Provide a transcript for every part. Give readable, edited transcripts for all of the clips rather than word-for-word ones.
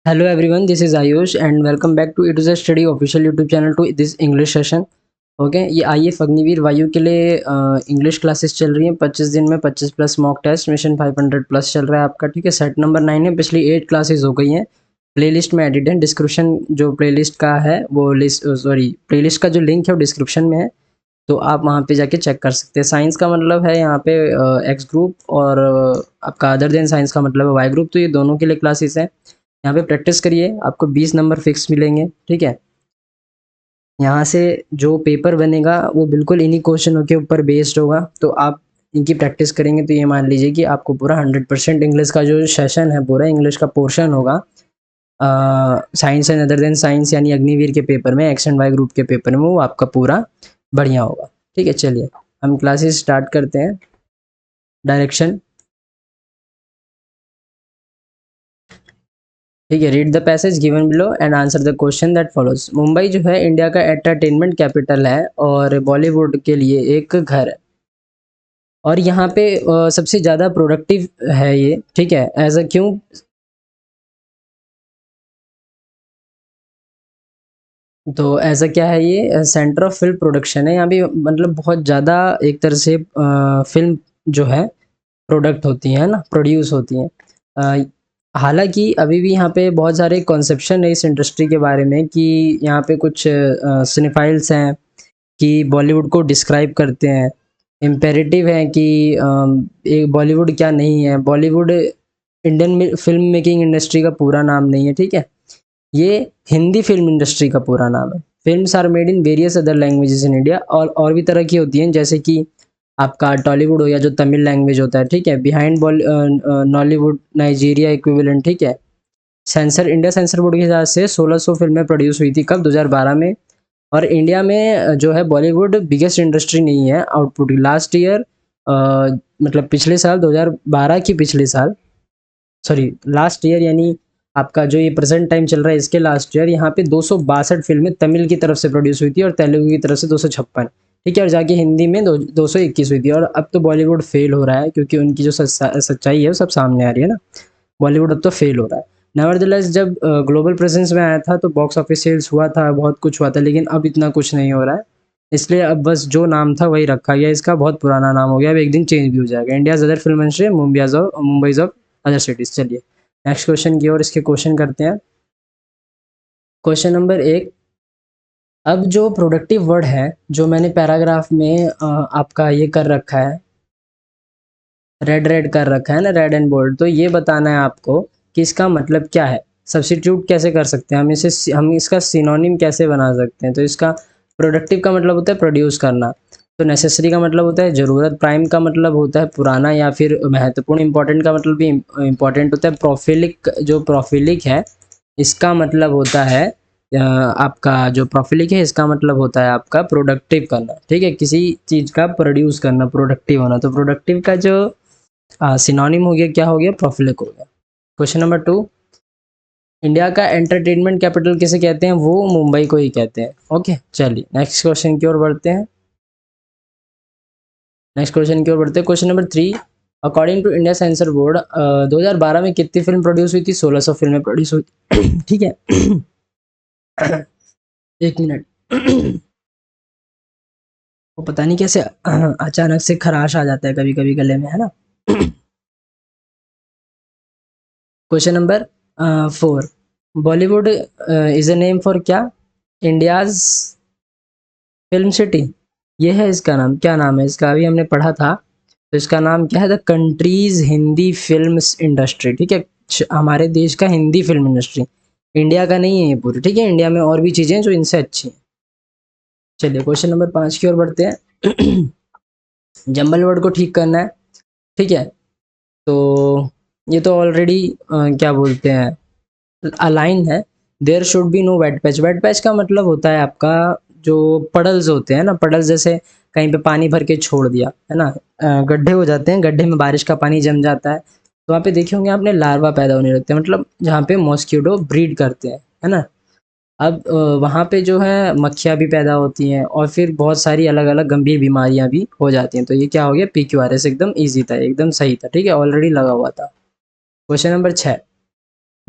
Hello everyone, this is Ayush and welcome back to It is a Study official YouTube channel to this English session. Okay ये आइए अग्निवीर वायु के लिए English classes चल रही हैं 25 दिन में 25 plus mock test mission 500 plus चल रहा है आपका। ठीक है, सेट नंबर 9 है। पिछली 8 क्लासेस हो गई हैं, प्लेलिस्ट में एडिट है। डिस्क्रिप्शन जो प्लेलिस्ट का है वो लिस्ट प्लेलिस्ट का जो लिंक है वो डिस्क्रिप्शन में है, तो आप वहाँ पे जाके चेक कर सकते हैं। साइंस का मतलब है यहाँ पे एक्स ग्रुप और आपका अदर देन साइंस का मतलब है वाई ग्रुप, तो ये दोनों के लिए क्लासेस हैं। यहाँ पे प्रैक्टिस करिए, आपको 20 नंबर फिक्स मिलेंगे। ठीक है, यहाँ से जो पेपर बनेगा वो बिल्कुल इन्हीं क्वेश्चनों के ऊपर बेस्ड होगा, तो आप इनकी प्रैक्टिस करेंगे तो ये मान लीजिए कि आपको पूरा 100% इंग्लिश का जो सेशन है, पूरा इंग्लिश का पोर्शन होगा science and other than science यानी अग्निवीर के पेपर में, एक्स एंड वाई ग्रुप के पेपर में, वो आपका पूरा बढ़िया होगा। ठीक है, चलिए हम क्लासेस स्टार्ट करते हैं। डायरेक्शन, ठीक है। Read the passage given below and answer the question that follows. Mumbai जो है इंडिया का एंटरटेनमेंट कैपिटल है और बॉलीवुड के लिए एक घर है, और यहाँ पे सबसे ज़्यादा प्रोडक्टिव है ये। ठीक है, एज अ क्यों, तो ऐसा क्या है, ये सेंटर ऑफ फिल्म प्रोडक्शन है। यहाँ भी मतलब बहुत ज़्यादा एक तरह से फिल्म जो है प्रोडक्ट होती हैं ना, प्रोड्यूस होती हैं। हालांकि अभी भी यहाँ पे बहुत सारे कॉन्सेप्शन है इस इंडस्ट्री के बारे में कि यहाँ पे कुछ सिनेफाइल्स हैं कि बॉलीवुड को डिस्क्राइब करते हैं। इम्पेरेटिव है कि एक बॉलीवुड क्या नहीं है। Bollywood Indian film making industry का पूरा नाम नहीं है। ठीक है, ये हिंदी फिल्म इंडस्ट्री का पूरा नाम है। Films are made in various other languages in India, और भी तरह की होती हैं, जैसे कि आपका टॉलीवुड हो या जो तमिल लैंग्वेज होता है। ठीक है, बिहाइंड नॉलीवुड नाइजीरिया इक्विवेलेंट। ठीक है, सेंसर इंडिया सेंसर बोर्ड के हिसाब से 1600 फिल्में प्रोड्यूस हुई थी, कब, 2012 में। और इंडिया में जो है बॉलीवुड बिगेस्ट इंडस्ट्री नहीं है आउटपुट लास्ट ईयर, मतलब पिछले साल 2012 की पिछले साल, सॉरी लास्ट ईयर, यानी आपका जो ये प्रेजेंट टाइम चल रहा है इसके लास्ट ईयर, यहाँ पे 262 फिल्में तमिल की तरफ से प्रोड्यूस हुई थी और तेलुगु की तरफ से 256। ठीक है, और जाके हिंदी में 221 हुई थी। और अब तो बॉलीवुड फेल हो रहा है क्योंकि उनकी जो सच्चाई है वो सब सामने आ रही है ना। बॉलीवुड अब तो फेल हो रहा है। नेवरदलेस जब ग्लोबल प्रेजेंस में आया था तो बॉक्स ऑफिस सेल्स हुआ था, बहुत कुछ हुआ था, लेकिन अब इतना कुछ नहीं हो रहा है। इसलिए अब बस जो नाम था वही रखा गया, इसका बहुत पुराना नाम हो गया, अब एक दिन चेंज भी हो जाएगा। India's other film industry, Mumbai's of other cities. चलिए नेक्स्ट क्वेश्चन की ओर इसके क्वेश्चन करते हैं। क्वेश्चन नंबर 1, अब जो प्रोडक्टिव वर्ड है जो मैंने पैराग्राफ में आपका ये कर रखा है, रेड रेड कर रखा है ना, रेड एंड बोल्ड, तो ये बताना है आपको कि इसका मतलब क्या है। सब्स्टिट्यूट कैसे कर सकते हैं हम इसका सिनोनिम कैसे बना सकते हैं। तो इसका प्रोडक्टिव का मतलब होता है प्रोड्यूस करना, तो नेसेसरी का मतलब होता है ज़रूरत, प्राइम का मतलब होता है पुराना या फिर महत्वपूर्ण, इंपॉर्टेंट का मतलब भी इंपॉर्टेंट होता है। प्रोफिलिक, जो प्रोफिलिक है इसका मतलब होता है आपका जो प्रोफिलिक है इसका मतलब होता है आपका प्रोडक्टिव करना। ठीक है, किसी चीज़ का प्रोड्यूस करना, प्रोडक्टिव होना। तो प्रोडक्टिव का जो सिनोनिम हो गया, क्या हो गया, प्रोफिलिक हो गया। क्वेश्चन नंबर 2, इंडिया का एंटरटेनमेंट कैपिटल किसे कहते हैं, वो मुंबई को ही कहते हैं। ओके, चलिए नेक्स्ट क्वेश्चन की ओर बढ़ते हैं। Question number 3, according to India censor board 2012 में कितनी फिल्म प्रोड्यूस हुई थी, 1600 फिल्में प्रोड्यूस हुई थी। ठीक है, एक मिनट। वो पता नहीं कैसे अचानक से खराश आ जाता है कभी कभी गले में, है ना। Question number 4, Bollywood is a name for क्या, इंडियाज फिल्म सिटी। ये है इसका नाम, क्या नाम है इसका, अभी हमने पढ़ा था। तो इसका नाम क्या है, the countries Hindi film industry. ठीक है, हमारे देश का हिंदी फिल्म इंडस्ट्री, इंडिया का नहीं है ये पूरी। ठीक है, इंडिया में और भी चीज़ें हैं जो इनसे अच्छी हैं। चलिए क्वेश्चन नंबर 5 की ओर बढ़ते हैं। जंबल वर्ड को ठीक करना है। ठीक है, तो ये तो ऑलरेडी क्या बोलते हैं, अलाइन है। There should be no wet patch. Wet patch का मतलब होता है आपका जो पडल्स होते हैं ना, पडल्स जैसे कहीं पे पानी भर के छोड़ दिया है ना, गड्ढे हो जाते हैं, गड्ढे में बारिश का पानी जम जाता है, तो वहाँ पे देखे होंगे आपने लार्वा पैदा होने लगते हैं, मतलब जहाँ पे मॉस्किटो ब्रीड करते हैं, है ना। अब वहाँ पे जो है मक्खियाँ भी पैदा होती हैं और फिर बहुत सारी अलग अलग गंभीर बीमारियाँ भी हो जाती हैं। तो ये क्या हो गया, PQRS, एकदम ईजी था, एकदम सही था। ठीक है, ऑलरेडी लगा हुआ था। Question number 6,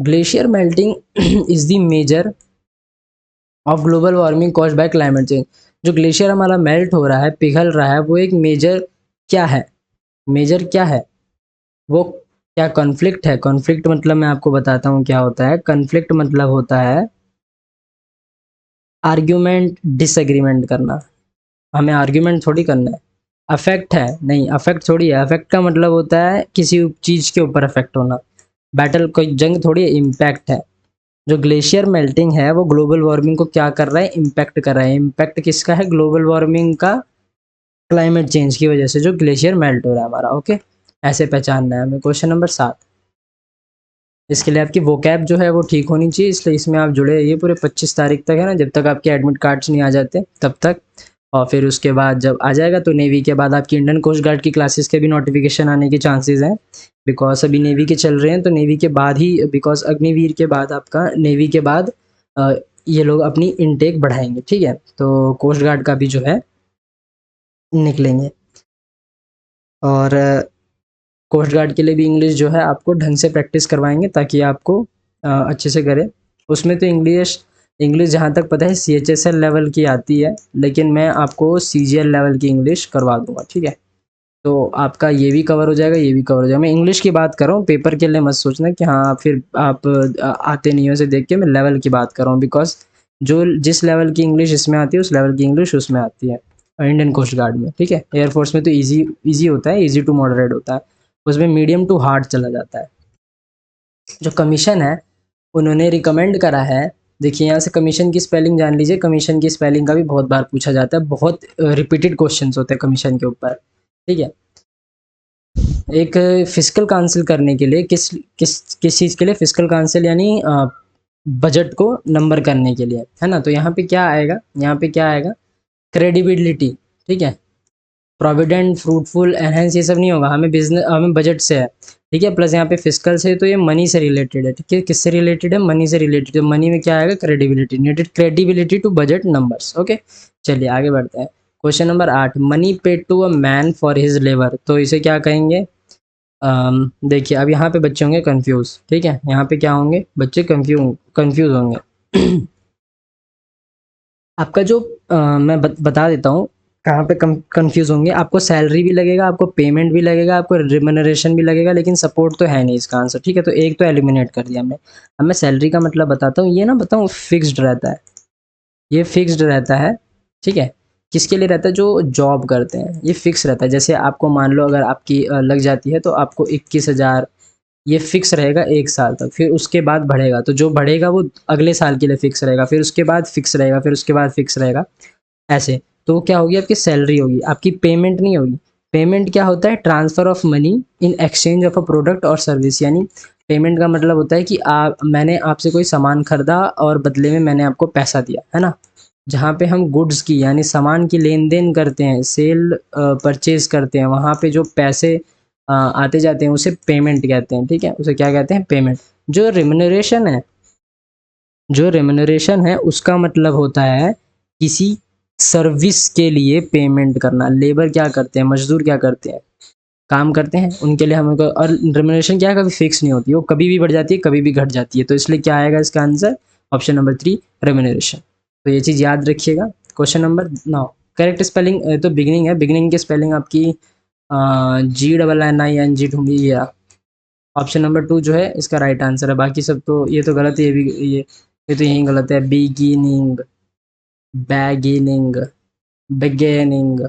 glacier melting is the measure of global warming caused by climate change. जो ग्लेशियर हमारा मेल्ट हो रहा है, पिघल रहा है, वो एक मेजर क्या है? मेजर क्या है वो? क्या कॉन्फ्लिक्ट है? कॉन्फ्लिक्ट मतलब मैं आपको बताता हूँ क्या होता है। कॉन्फ्लिक्ट मतलब होता है आर्ग्यूमेंट, डिसएग्रीमेंट करना। हमें आर्ग्यूमेंट थोड़ी करना है। अफेक्ट है नहीं, अफेक्ट थोड़ी है। अफेक्ट का मतलब होता है किसी चीज़ के ऊपर अफेक्ट होना। बैटल कोई जंग थोड़ी है, इम्पैक्ट है। जो ग्लेशियर मेल्टिंग है वो ग्लोबल वार्मिंग को क्या कर रहा है? इम्पैक्ट कर रहा है। इम्पैक्ट किसका है? ग्लोबल वार्मिंग का, क्लाइमेट चेंज की वजह से जो ग्लेशियर मेल्ट हो रहा है हमारा। ओके, ऐसे पहचानना है हमें। क्वेश्चन नंबर 7, इसके लिए आपकी वोकैब जो है वो ठीक होनी चाहिए, इसलिए इसमें आप जुड़े रहिए पूरे 25 तारीख तक, है ना, जब तक आपके एडमिट कार्ड्स नहीं आ जाते तब तक। और फिर उसके बाद जब आ जाएगा तो नेवी के बाद आपकी इंडियन कोस्ट गार्ड की क्लासेस के भी नोटिफिकेशन आने के चांसेस हैं। बिकॉज अभी नेवी के चल रहे हैं, तो नेवी के बाद ही, बिकॉज अग्निवीर के बाद आपका नेवी के बाद ये लोग अपनी इनटेक बढ़ाएंगे। ठीक है, तो कोस्ट गार्ड का भी जो है निकलेंगे। और कोस्ट गार्ड के लिए भी इंग्लिश जो है आपको ढंग से प्रैक्टिस करवाएंगे ताकि आपको अच्छे से करें। उसमें तो इंग्लिश इंग्लिश जहाँ तक पता है CHSL लेवल की आती है, लेकिन मैं आपको CGL लेवल की इंग्लिश करवा दूंगा। ठीक है, तो आपका ये भी कवर हो जाएगा, ये भी कवर हो जाएगा। मैं इंग्लिश की बात कर रहा हूँ, पेपर के लिए मत सोचना कि हाँ फिर आप आते नहीं हो से देख के। मैं लेवल की बात कर रहा हूँ, बिकॉज जो जिस लेवल की इंग्लिश इसमें आती है उस लेवल की इंग्लिश उसमें आती है इंडियन कोस्ट गार्ड में। ठीक है, एयरफोर्स में तो ईजी ईजी होता है, ईजी टू मॉडरेट होता है। उसमें मीडियम टू हार्ड चला जाता है। जो कमीशन है उन्होंने रिकमेंड करा है। देखिए यहाँ से कमीशन की स्पेलिंग जान लीजिए। कमीशन की स्पेलिंग का भी बहुत बार पूछा जाता है, बहुत रिपीटेड क्वेश्चंस होते हैं कमीशन के ऊपर। ठीक है, एक फिस्कल काउंसिल करने के लिए किस किस किस चीज़ के लिए? फिस्कल काउंसिल यानी बजट को नंबर करने के लिए, है ना। तो यहाँ पे क्या आएगा? यहाँ पे क्या आएगा? क्रेडिबिलिटी। ठीक है, प्रोविडेंट, फ्रूटफुल, एनहेंस, ये सब नहीं होगा। हमें बिजनेस, हमें बजट से है। ठीक है, प्लस यहाँ पे फिस्कल से, तो ये मनी से रिलेटेड है। ठीक है, किससे रिलेटेड है? मनी से रिलेटेड। तो मनी में क्या आएगा? Credibility. Needed credibility to budget numbers. Okay, चलिए आगे बढ़ते हैं। Question number 8, money paid to a man for his labour. तो इसे क्या कहेंगे? देखिए अब यहाँ पे बच्चे होंगे कंफ्यूज। ठीक है, यहाँ पे क्या होंगे? बच्चे कंफ्यूज होंगे। आपका जो मैं बता देता हूँ कहाँ पे कंफ्यूज होंगे। आपको सैलरी भी लगेगा, आपको पेमेंट भी लगेगा, आपको रिम्यूनरेशन भी लगेगा, लेकिन सपोर्ट तो है नहीं इसका आंसर। ठीक है, तो एक तो एलिमिनेट कर दिया हमने। अब मैं सैलरी का मतलब बताता हूँ। ये ना बताऊँ, फिक्स्ड रहता है। ये फिक्स्ड रहता है। ठीक है, किसके लिए रहता है? जो जॉब करते हैं, ये फिक्स रहता है। जैसे आपको मान लो अगर आपकी लग जाती है तो आपको 21,000, ये फिक्स रहेगा 1 साल तक। फिर उसके बाद बढ़ेगा, तो जो बढ़ेगा वो अगले साल के लिए फिक्स रहेगा, फिर उसके बाद फिक्स रहेगा, फिर उसके बाद फिक्स रहेगा, ऐसे। तो क्या होगी? आपकी सैलरी होगी, आपकी पेमेंट नहीं होगी। पेमेंट क्या होता है? Transfer of money in exchange of a product और सर्विस। यानी पेमेंट का मतलब होता है कि मैंने आपसे कोई सामान खरीदा और बदले में मैंने आपको पैसा दिया, है ना। जहाँ पे हम गुड्स की यानी सामान की लेन देन करते हैं, सेल परचेज करते हैं, वहाँ पे जो पैसे आते जाते हैं उसे पेमेंट कहते हैं। ठीक है, उसे क्या कहते हैं? पेमेंट। जो रिम्यूनरेशन है, जो रेम्युनरेशन है उसका मतलब होता है किसी सर्विस के लिए पेमेंट करना। लेबर क्या करते हैं? मजदूर क्या करते हैं? काम करते हैं, उनके लिए हमको। और रेम्युनरेशन क्या है? कभी फिक्स नहीं होती, वो कभी भी बढ़ जाती है, कभी भी घट जाती है। तो इसलिए क्या आएगा इसका आंसर? Option number 3, remuneration. तो ये चीज़ याद रखिएगा। क्वेश्चन नंबर 9, करेक्ट स्पेलिंग तो बिगिनिंग है। बिगिनिंग की स्पेलिंग आपकी GNNING ढूंढी, ये ऑप्शन नंबर 2 जो है इसका राइट आंसर है। बाकी सब तो ये तो गलत है, ये भी ये तो यही गलत है। बिगिनिंग, बैगिनिंग, बिगेनिंग,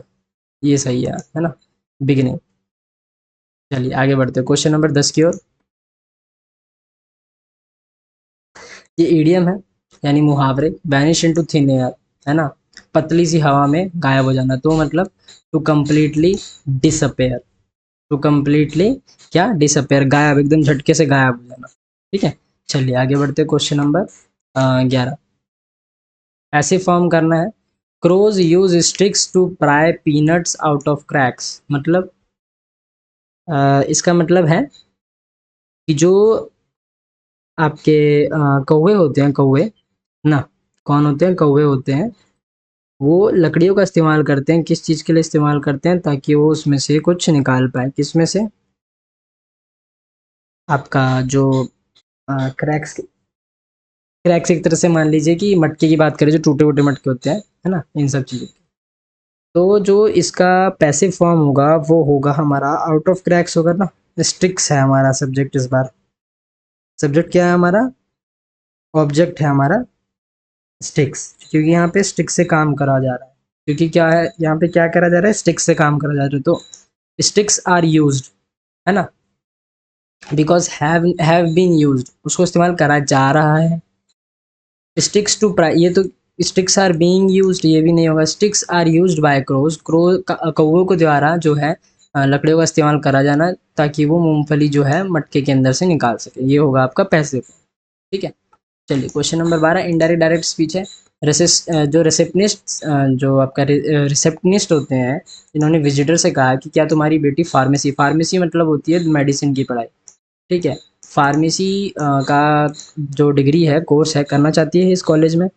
ये सही है ना, बिगिनिंग। चलिए आगे बढ़ते हैं क्वेश्चन नंबर 10 की ओर। ये ईडियम है यानी मुहावरे। वैनिश इनटू थिन एयर, है ना, पतली सी हवा में गायब हो जाना। तो मतलब to completely disappear. To completely क्या? डिसअपेयर, गायब, एकदम झटके से गायब हो जाना। ठीक है, चलिए आगे बढ़ते हैं क्वेश्चन नंबर 11। ऐसे फॉर्म करना है। Crows use sticks to pry peanuts out of cracks. मतलब इसका मतलब है कि जो आपके कौवे होते हैं, कौवे ना, कौन होते हैं? कौवे होते हैं। वो लकड़ियों का इस्तेमाल करते हैं। किस चीज़ के लिए इस्तेमाल करते हैं? ताकि वो उसमें से कुछ निकाल पाए। किसमें से? आपका जो क्रैक्स क्रैक्स एक तरह से मान लीजिए कि मटके की बात करें, जो टूटे फूटे मटके होते हैं, है ना, इन सब चीज़ों की। तो जो इसका पैसिव फॉर्म होगा वो होगा हमारा आउट ऑफ क्रैक्स होगा ना। स्टिक्स है हमारा सब्जेक्ट इस बार। सब्जेक्ट क्या है हमारा? ऑब्जेक्ट है हमारा स्टिक्स, क्योंकि यहाँ पे स्टिक से काम करा जा रहा है। क्योंकि क्या है यहाँ पे, क्या करा जा रहा है? स्टिक से काम करा जा रहा है। तो स्टिक्स आर यूज्ड, है ना, बिकॉज हैव बीन यूज्ड, उसको इस्तेमाल करा जा रहा है। स्टिक्स टू ये तो स्टिक्स आर बीइंग यूज्ड, ये भी नहीं होगा। Sticks are used by crows, कौवों के द्वारा जो है लकड़ियों का इस्तेमाल करा जाना, ताकि वो मूंगफली जो है मटके के अंदर से निकाल सके। ये होगा आपका पैसिव। ठीक है, चलिए question number 12, indirect direct speech है। जो रिसेप्शनिस्ट, जो आपका रिसेप्शनिस्ट होते हैं, इन्होंने विजिटर से कहा कि क्या तुम्हारी बेटी फार्मेसी, फार्मेसी मतलब होती है मेडिसिन की पढ़ाई, ठीक है, फार्मेसी का जो डिग्री है, कोर्स है, करना चाहती है इस कॉलेज में,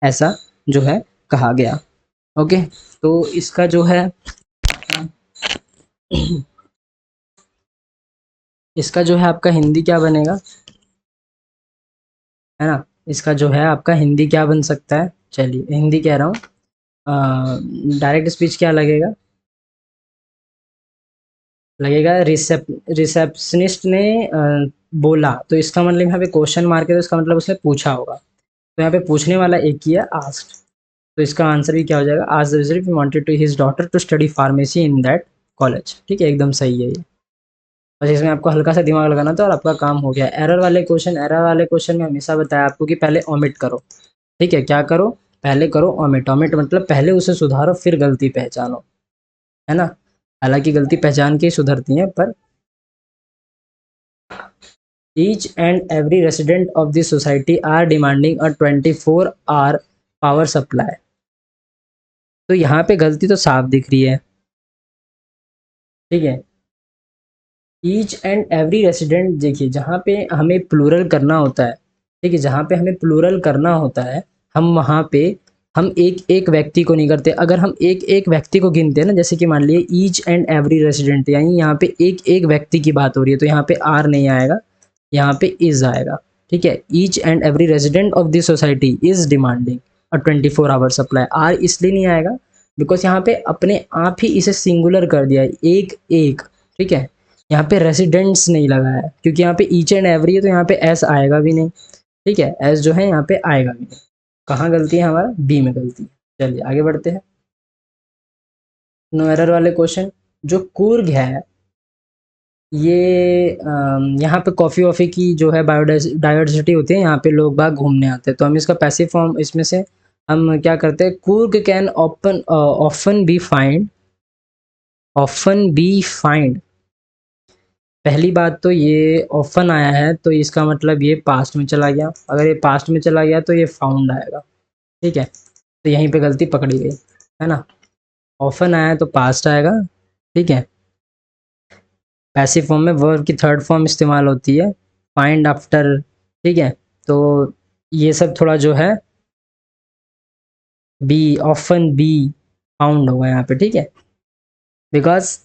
ऐसा जो है कहा गया। ओके, तो इसका जो है इसका जो है आपका हिंदी क्या बनेगा, है ना? इसका जो है आपका हिंदी क्या बन सकता है? चलिए हिंदी कह रहा हूँ, डायरेक्ट स्पीच क्या लगेगा? लगेगा रिसेप्शनिस्ट ने बोला, तो इसका मतलब यहाँ पे क्वेश्चन मार्क है, तो इसका मतलब उसने पूछा होगा। तो यहाँ पे पूछने वाला एक ही है, आस्क्ड। तो इसका आंसर भी क्या हो जाएगा? आज the visitor wanted to his daughter to study pharmacy in that college. ठीक है, एकदम सही है ये। बस इसमें आपको हल्का सा दिमाग लगाना था और आपका काम हो गया। एरर वाले क्वेश्चन में हमेशा बताया आपको कि पहले ओमिट करो। ठीक है, क्या करो? पहले करो ओमिट। ओमिट मतलब पहले उसे सुधारो, फिर गलती पहचानो, है ना। हालांकि गलती पहचान के ही सुधरती है, पर each and every resident of the society are demanding a 24 hour power supply. तो यहाँ पे गलती तो साफ दिख रही है। ठीक है, ईच एंड एवरी रेसिडेंट, देखिए जहाँ पे हमें प्लूरल करना होता है, ठीक है, जहाँ पे हमें प्लूरल करना होता है, हम वहाँ पे हम एक एक व्यक्ति को नहीं करते। अगर हम एक एक व्यक्ति को गिनते हैं ना, जैसे कि मान लिए ईच एंड एवरी रेसिडेंट, यानी यहाँ पे एक एक व्यक्ति की बात हो रही है, तो यहाँ पे आर नहीं आएगा, यहाँ पे इज आएगा। ठीक है, each and every resident of this society is demanding a 24 hour supply. Are इसलिए नहीं आएगा बिकॉज यहाँ पे अपने आप ही इसे सिंगुलर कर दिया है, एक एक। ठीक है, यहाँ पे रेसिडेंट्स नहीं लगा है, क्योंकि यहाँ पे ईच एंड एवरी है, तो यहाँ पे एस आएगा भी नहीं। ठीक है, एस जो है यहाँ पे आएगा भी नहीं। कहाँ गलती है? हमारा बी में गलती है। चलिए आगे बढ़ते हैं। नो एरर वाले क्वेश्चन, जो कूर्ग है, ये यहाँ पे कॉफ़ी वॉफ़ी की जो है बायोडाइवर्सिटी होती है, यहाँ पे लोग बाग घूमने आते हैं। तो हम इसका पैसिव फॉर्म इसमें से हम क्या करते हैं? Coorg can often be find. पहली बात तो ये ऑफन आया है, तो इसका मतलब ये पास्ट में चला गया। अगर ये पास्ट में चला गया तो ये फाउंड आएगा। ठीक है, तो यहीं पे गलती पकड़ी गई, है ना। ऑफन आया है तो पास्ट आएगा। ठीक है, पैसिव फॉर्म में वर्ब की थर्ड फॉर्म इस्तेमाल होती है, फाइंड आफ्टर। ठीक है, तो ये सब थोड़ा जो है बी, ऑफन बी फाउंड होगा यहाँ पे। ठीक है, बिकॉज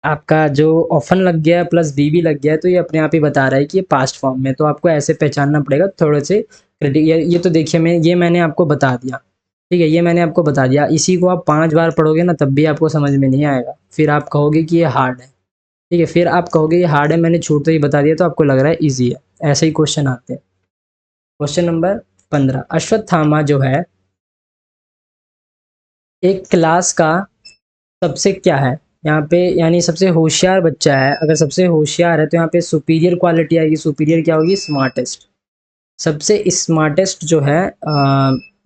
आपका जो ऑफन लग गया है प्लस बी भी लग गया है, तो ये अपने आप ही बता रहा है कि ये पास्ट फॉर्म में। तो आपको ऐसे पहचानना पड़ेगा थोड़े से क्रेडिट। ये तो देखिए, मैंने आपको बता दिया। ठीक है, ये मैंने आपको बता दिया। इसी को आप 5 बार पढ़ोगे ना, तब भी आपको समझ में नहीं आएगा। फिर आप कहोगे कि ये हार्ड है। ठीक है, फिर आप कहोगे ये हार्ड है, मैंने छूटते ही बता दिया, तो आपको लग रहा है ईजी है। ऐसे ही क्वेश्चन आते हैं। क्वेश्चन नंबर 15, अश्वत्थामा जो है एक क्लास का सबसे क्या है यहाँ पे, यानी सबसे होशियार बच्चा है। अगर सबसे होशियार है तो यहाँ पे सुपीरियर क्वालिटी आएगी। सुपीरियर क्या होगी? स्मार्टेस्ट। सबसे स्मार्टेस्ट जो है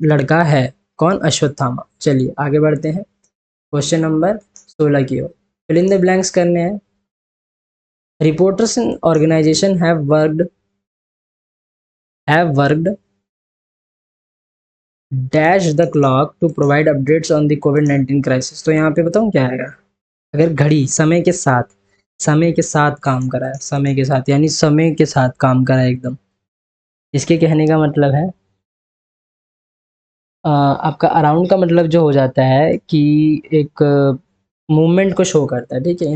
लड़का है कौन? अश्वत्थामा। चलिए आगे बढ़ते हैं क्वेश्चन नंबर 16 की ओर। फिल इन द ब्लैंक्स करने हैं। Reporters in organisation have worked dash the clock to provide updates on the कोविड-19 क्राइसिस। तो यहाँ पे बताऊँ क्या आएगा? अगर घड़ी समय के साथ काम करा है, समय के साथ, यानी समय के साथ काम करा है एकदम। इसके कहने का मतलब है आपका अराउंड का मतलब जो हो जाता है कि एक मूवमेंट को शो करता है, ठीक है।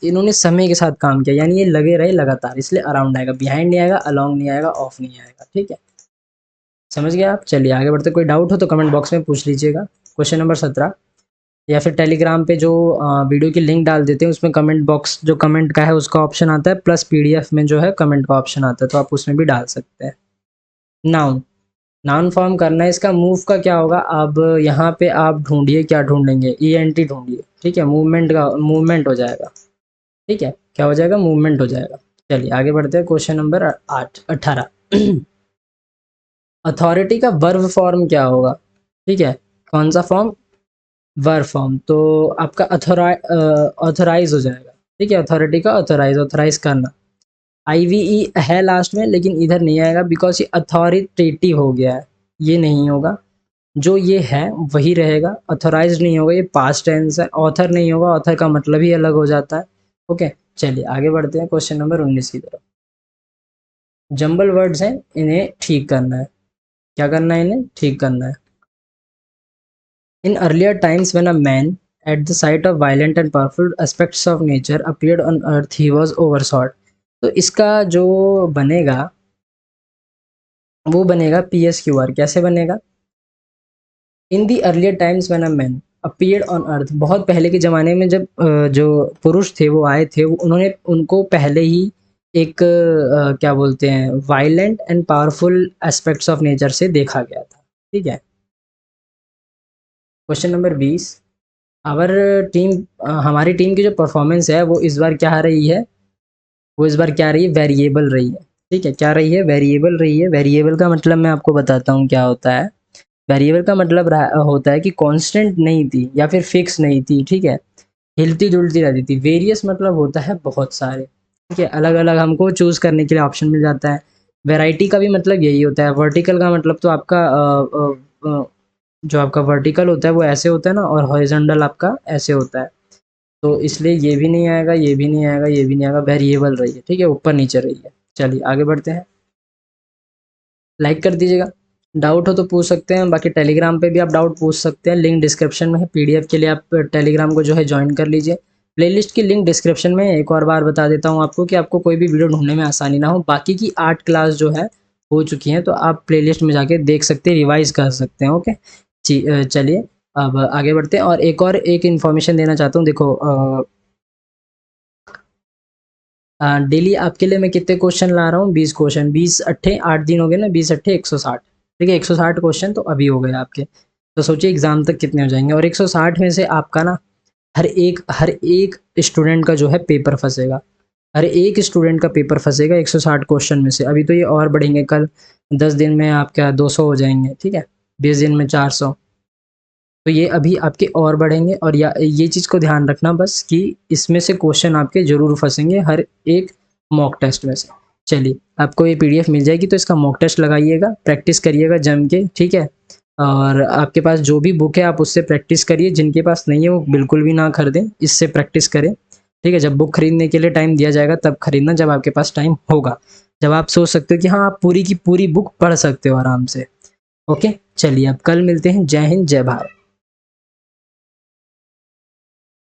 इन्होंने समय के साथ काम किया, यानी ये लगे रहे लगातार, इसलिए अराउंड आएगा, बिहाइंड नहीं आएगा, अलोंग नहीं आएगा, ऑफ नहीं आएगा, ठीक है। समझ गए आप? चलिए आगे बढ़ते। कोई डाउट हो तो कमेंट बॉक्स में पूछ लीजिएगा। क्वेश्चन नंबर 17, या फिर टेलीग्राम पे जो वीडियो की लिंक डाल देते हैं, उसमें कमेंट बॉक्स जो कमेंट का है उसका ऑप्शन आता है, प्लस पीडीएफ में जो है कमेंट का ऑप्शन आता है, तो आप उसमें भी डाल सकते हैं। नाउन, नाउन फॉर्म करना है इसका। मूव का क्या होगा, अब यहाँ पे आप ढूंढिए, क्या ढूंढेंगे, ईएनटी ढूंढिए, ठीक है। मूवमेंट का मूवमेंट हो जाएगा, ठीक है। क्या हो जाएगा, मूवमेंट हो जाएगा। चलिए आगे बढ़ते हैं। क्वेश्चन नंबर 18 अथॉरिटी का वर्ब फॉर्म क्या होगा, ठीक है। कौन सा फॉर्म, वर्ब फॉर्म। तो आपका ऑथराइज हो जाएगा, ठीक है। अथॉरिटी का ऑथराइज, ऑथराइज करना। आईवीई है लास्ट में, लेकिन इधर नहीं आएगा बिकॉज ये अथॉरिटेटिव हो गया है, ये नहीं होगा। जो ये है वही रहेगा, ऑथराइज नहीं होगा, ये पास्ट टेंस है। ऑथर नहीं होगा, ऑथर का मतलब ही अलग हो जाता है। ओके, चलिए आगे बढ़ते हैं क्वेश्चन नंबर 19 की तरफ। जंबल वर्ड्स हैं, इन्हें ठीक करना है। क्या करना है, इन्हें ठीक करना है। In earlier times when a man at the sight of violent and powerful aspects of nature appeared on earth he was overawed। तो इसका जो बनेगा वो बनेगा PSQR। कैसे बनेगा, in the earlier times when a man appeared on earth. बहुत पहले के ज़माने में जब जो पुरुष थे वो आए थे, उन्होंने उनको पहले ही एक क्या बोलते हैं, violent and powerful aspects of nature से देखा गया था, ठीक है। क्वेश्चन नंबर 20, आवर टीम, हमारी टीम की जो परफॉर्मेंस है वो इस बार क्या रही है, वो इस बार क्या रही है, वेरिएबल रही है, ठीक है। क्या रही है, वेरिएबल रही है। वेरिएबल का मतलब मैं आपको बताता हूँ क्या होता है। वेरिएबल का मतलब होता है कि कांस्टेंट नहीं थी या फिर फिक्स नहीं थी, ठीक है। हिलती जुलती रहती थी। वेरियस मतलब होता है बहुत सारे, ठीक है, अलग अलग हमको चूज़ करने के लिए ऑप्शन मिल जाता है। वैरायटी का भी मतलब यही होता है। वर्टिकल का मतलब तो आपका जो आपका वर्टिकल होता है वो ऐसे होता है ना, और हॉरिजॉन्टल आपका ऐसे होता है। तो इसलिए ये भी नहीं आएगा, ये भी नहीं आएगा, ये भी नहीं आएगा। वेरिएबल रही है, ठीक है, ऊपर नीचे रही है। चलिए आगे बढ़ते हैं। लाइक कर दीजिएगा। डाउट हो तो पूछ सकते हैं, बाकी टेलीग्राम पे भी आप डाउट पूछ सकते हैं, लिंक डिस्क्रिप्शन में है। पीडीएफ के लिए आप टेलीग्राम को जो है ज्वाइन कर लीजिए। प्लेलिस्ट की लिंक डिस्क्रिप्शन में है। एक और बार बता देता हूँ आपको कि आपको कोई भी वीडियो ढूंढने में आसानी ना हो। बाकी की 8 क्लास जो है हो चुकी हैं, तो आप प्लेलिस्ट में जाके देख सकते हैं, रिवाइज कर सकते हैं। ओके जी, चलिए अब आगे बढ़ते हैं। और एक इन्फॉर्मेशन देना चाहता हूँ। देखो डेली आपके लिए मैं कितने क्वेश्चन ला रहा हूँ, 20 क्वेश्चन। 20 अट्ठे 8 दिन हो गए ना, 20 अट्ठे 160, ठीक है। 160 क्वेश्चन तो अभी हो गए आपके। तो सोचिए एग्जाम तक कितने हो जाएंगे। और 160 में से आपका ना हर एक स्टूडेंट का जो है पेपर फंसेगा। हर एक स्टूडेंट का पेपर फंसेगा 160 क्वेश्चन में से। अभी तो ये और बढ़ेंगे, कल 10 दिन में आपका 200 हो जाएंगे, ठीक है। 20 दिन में 400। तो ये अभी आपके और बढ़ेंगे। और या ये चीज़ को ध्यान रखना बस कि इसमें से क्वेश्चन आपके ज़रूर फंसेंगे हर एक मॉक टेस्ट में से। चलिए आपको ये पीडीएफ मिल जाएगी, तो इसका मॉक टेस्ट लगाइएगा, प्रैक्टिस करिएगा जम के, ठीक है। और आपके पास जो भी बुक है आप उससे प्रैक्टिस करिए। जिनके पास नहीं है वो बिल्कुल भी ना खरीदें, इससे प्रैक्टिस करें, ठीक है। जब बुक खरीदने के लिए टाइम दिया जाएगा तब खरीदना, जब आपके पास टाइम होगा, जब आप सोच सकते हो कि हाँ आप पूरी की पूरी बुक पढ़ सकते हो आराम से। ओके, चलिए अब कल मिलते हैं। जय हिंद, जय भारत।